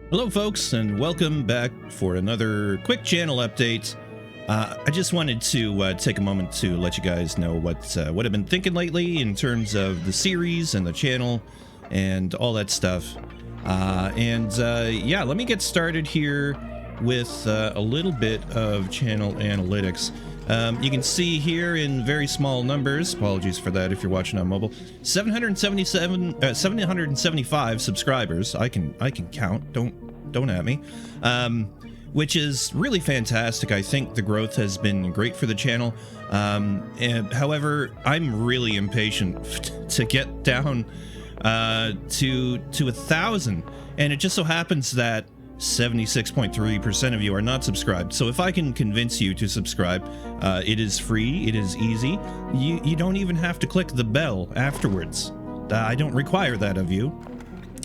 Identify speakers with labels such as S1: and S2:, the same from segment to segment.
S1: Hello folks, and welcome back for another quick channel update. I just wanted to take a moment to let you guys know what I've been thinking lately in terms of the series and the channel and all that stuff. Yeah, let me get started here with a little bit of channel analytics. You can see here in very small numbers, apologies for that if you're watching on mobile, 775 subscribers. I can count, don't at me, which is really fantastic. I think the growth has been great for the channel. However, I'm really impatient to get down to 1,000, and it just so happens that 76.3% of you are not subscribed. So if I can convince you to subscribe, it is free, it is easy. You don't even have to click the bell afterwards. I don't require that of you,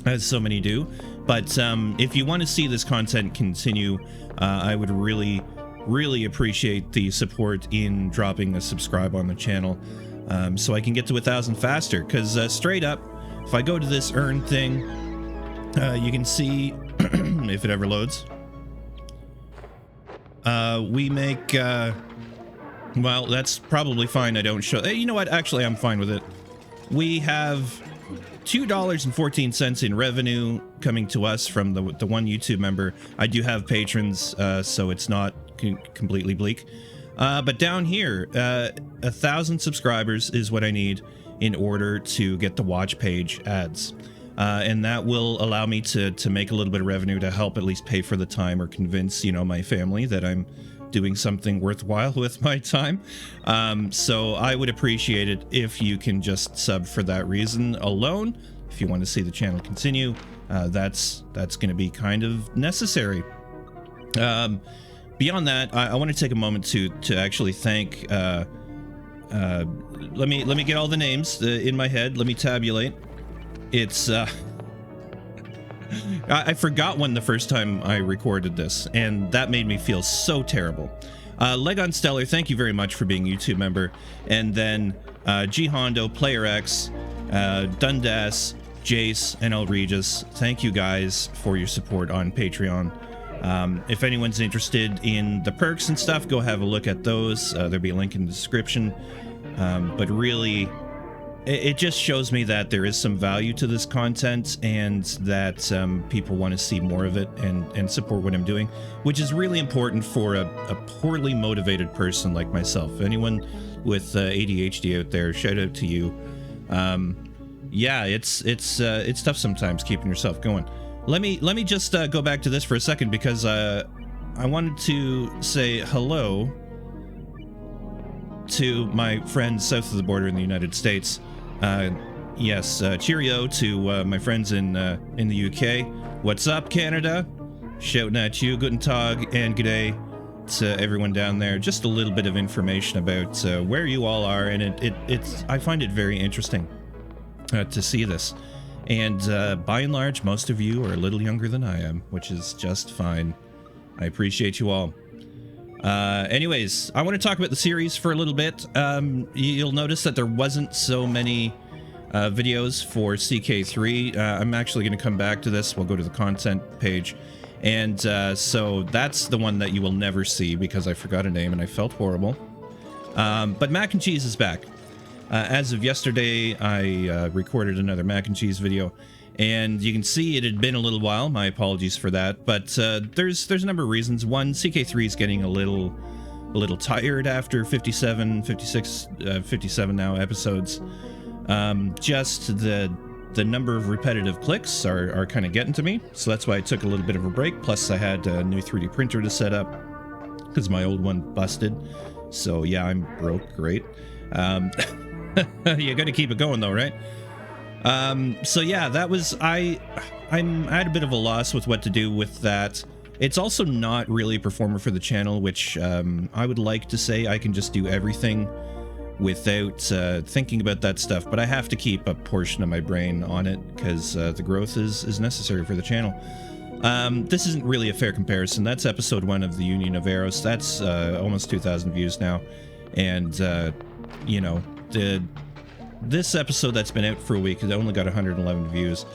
S1: as so many do. But if you want to see this content continue, I would really appreciate the support in dropping a subscribe on the channel, so I can get to 1,000 faster. Because straight up, if I go to this earn thing, you can see if it ever loads, we make well, that's probably fine. I don't show. You know what, actually I'm fine with it. We have $2.14 in revenue coming to us from the one YouTube member. I do have patrons, so it's not completely bleak, but down here, 1,000 subscribers is what I need in order to get the watch page ads. And that will allow me to make a little bit of revenue to help at least pay for the time, or convince, you know, my family that I'm doing something worthwhile with my time. So I would appreciate it if you can just sub for that reason alone. If you want to see the channel continue, that's going to be kind of necessary. Beyond that, I want to take a moment to actually thank. Let me get all the names in my head. Let me tabulate. It's I forgot when the first time I recorded this, and that made me feel so terrible. Legon Stellar, thank you very much for being a YouTube member. And then 𝗬𝗏𝗏𝗏𝗏, Player X, Dundas, Jace, and 𝘬𝗏𝗏𝗏𝗏𝗏. Thank you guys for your support on Patreon. If anyone's interested in the perks and stuff, go have a look at those. There'll be a link in the description. But really, it just shows me that there is some value to this content, and that people want to see more of it and support what I'm doing, which is really important for a poorly motivated person like myself. Anyone with ADHD out there, shout out to you. Yeah, it's tough sometimes keeping yourself going. Let me just go back to this for a second, because I wanted to say hello to my friends south of the border in the United States. Yes, cheerio to my friends in the UK. What's up, Canada? Shouting at you, guten tag and g'day to everyone down there. Just a little bit of information about where you all are, and it's I find it very interesting to see this. And by and large, most of you are a little younger than I am, which is just fine. I appreciate you all. Anyways, I want to talk about the series for a little bit. You'll notice that there wasn't so many videos for CK3. I'm actually going to come back to this. We'll go to the content page. And so that's the one that you will never see, because I forgot a name and I felt horrible. But Mac and Cheese is back. As of yesterday, I recorded another Mac and Cheese video. And you can see it had been a little while. My apologies for that, but there's a number of reasons. One, CK3 is getting a little tired after 57 now episodes. Just the number of repetitive clicks are kind of getting to me, so that's why I took a little bit of a break. Plus, I had a new 3D printer to set up because my old one busted. So yeah, I'm broke. Great. You got to keep it going though, right? So yeah, that was, I'm at a bit of a loss with what to do with that. It's also not really a performer for the channel, which I would like to say I can just do everything without thinking about that stuff, but I have to keep a portion of my brain on it, because the growth is necessary for the channel. This isn't really a fair comparison. That's episode 1 of the Union of Arrows. That's almost 2,000 views now, and you know, this episode that's been out for a week has only got 111 views.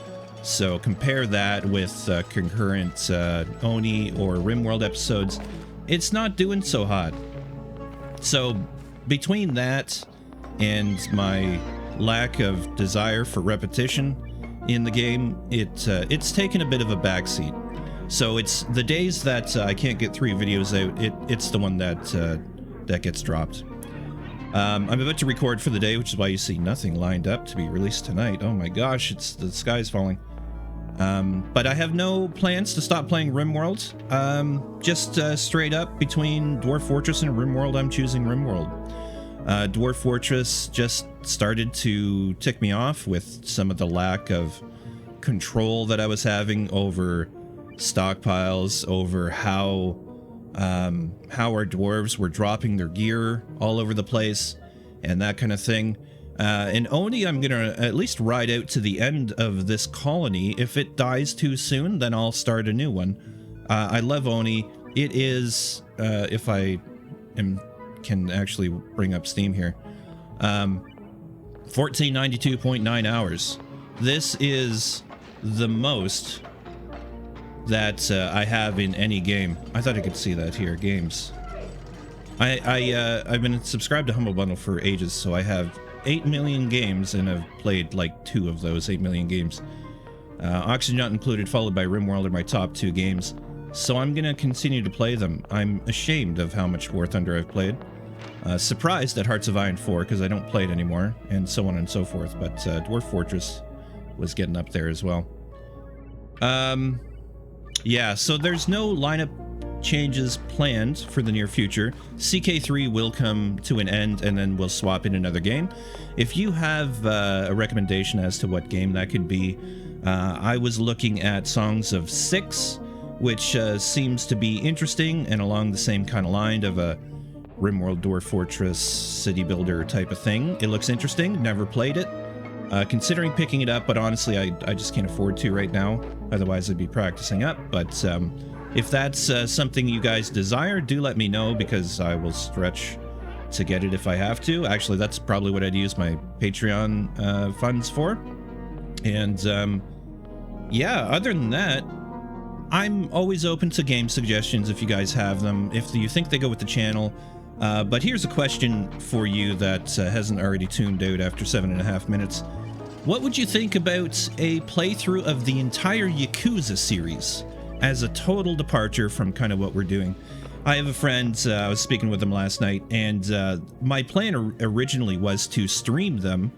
S1: So compare that with concurrent Oni or RimWorld episodes, it's not doing so hot. So between that and my lack of desire for repetition in the game, it's taken a bit of a backseat. So it's the days that I can't get 3 videos out, it's the one that gets dropped. I'm about to record for the day, which is why you see nothing lined up to be released tonight. Oh my gosh, the sky's falling. But I have no plans to stop playing RimWorld. Just straight up between Dwarf Fortress and RimWorld, I'm choosing RimWorld. Dwarf Fortress just started to tick me off with some of the lack of control that I was having over stockpiles, over how our dwarves were dropping their gear all over the place, and that kind of thing. In Oni, I'm gonna at least ride out to the end of this colony. If it dies too soon, then I'll start a new one. I love Oni. It is, if I can actually bring up Steam here, 1492.9 hours. This is the most that I have in any game. I thought I could see that here. Games. I've been subscribed to Humble Bundle for ages, so I have 8 million games, and I've played like 2 of those 8 million games. Oxygen not included, followed by RimWorld are my top 2 games. So I'm gonna continue to play them. I'm ashamed of how much War Thunder I've played. Surprised at Hearts of Iron 4 because I don't play it anymore, and so on and so forth. But Dwarf Fortress was getting up there as well. Yeah, so there's no lineup changes planned for the near future. CK3 will come to an end, and then we'll swap in another game. If you have a recommendation as to what game that could be, I was looking at Songs of Six, which seems to be interesting and along the same kind of line of a RimWorld Dwarf Fortress city builder type of thing. It looks interesting. Never played it. Considering picking it up, but honestly, I just can't afford to right now. Otherwise, I'd be practicing up. But if that's something you guys desire, do let me know, because I will stretch to get it if I have to. Actually, that's probably what I'd use my Patreon funds for. And yeah, other than that, I'm always open to game suggestions if you guys have them, if you think they go with the channel. But here's a question for you that hasn't already tuned out after 7.5 minutes. What would you think about a playthrough of the entire Yakuza series as a total departure from kind of what we're doing? I have a friend, I was speaking with him last night, and my plan originally was to stream them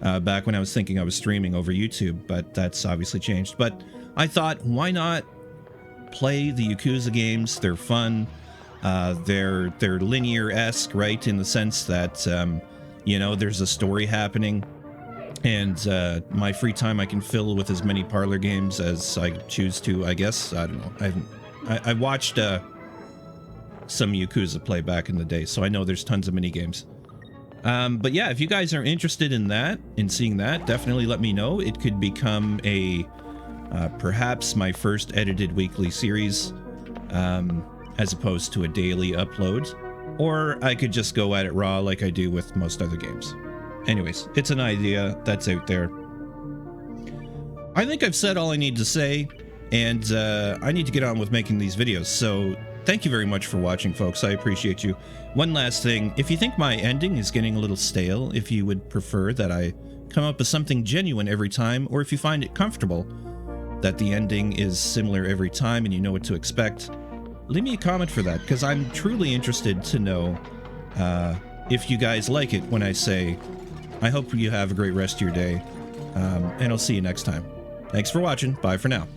S1: back when I was thinking I was streaming over YouTube, but that's obviously changed. But I thought, why not play the Yakuza games? They're fun. They're linear-esque, right, in the sense that, you know, there's a story happening, and my free time I can fill with as many parlor games as I choose to, I guess. I don't know. I watched some Yakuza play back in the day, so I know there's tons of mini games. But yeah, if you guys are interested in that, in seeing that, definitely let me know. It could become a perhaps my first edited weekly series, as opposed to a daily upload, or I could just go at it raw like I do with most other games. Anyways, it's an idea that's out there. I think I've said all I need to say, and I need to get on with making these videos, so thank you very much for watching, folks. I appreciate you. One last thing, if you think my ending is getting a little stale, if you would prefer that I come up with something genuine every time, or if you find it comfortable that the ending is similar every time and you know what to expect, leave me a comment for that, because I'm truly interested to know if you guys like it when I say, I hope you have a great rest of your day, and I'll see you next time. Thanks for watching. Bye for now.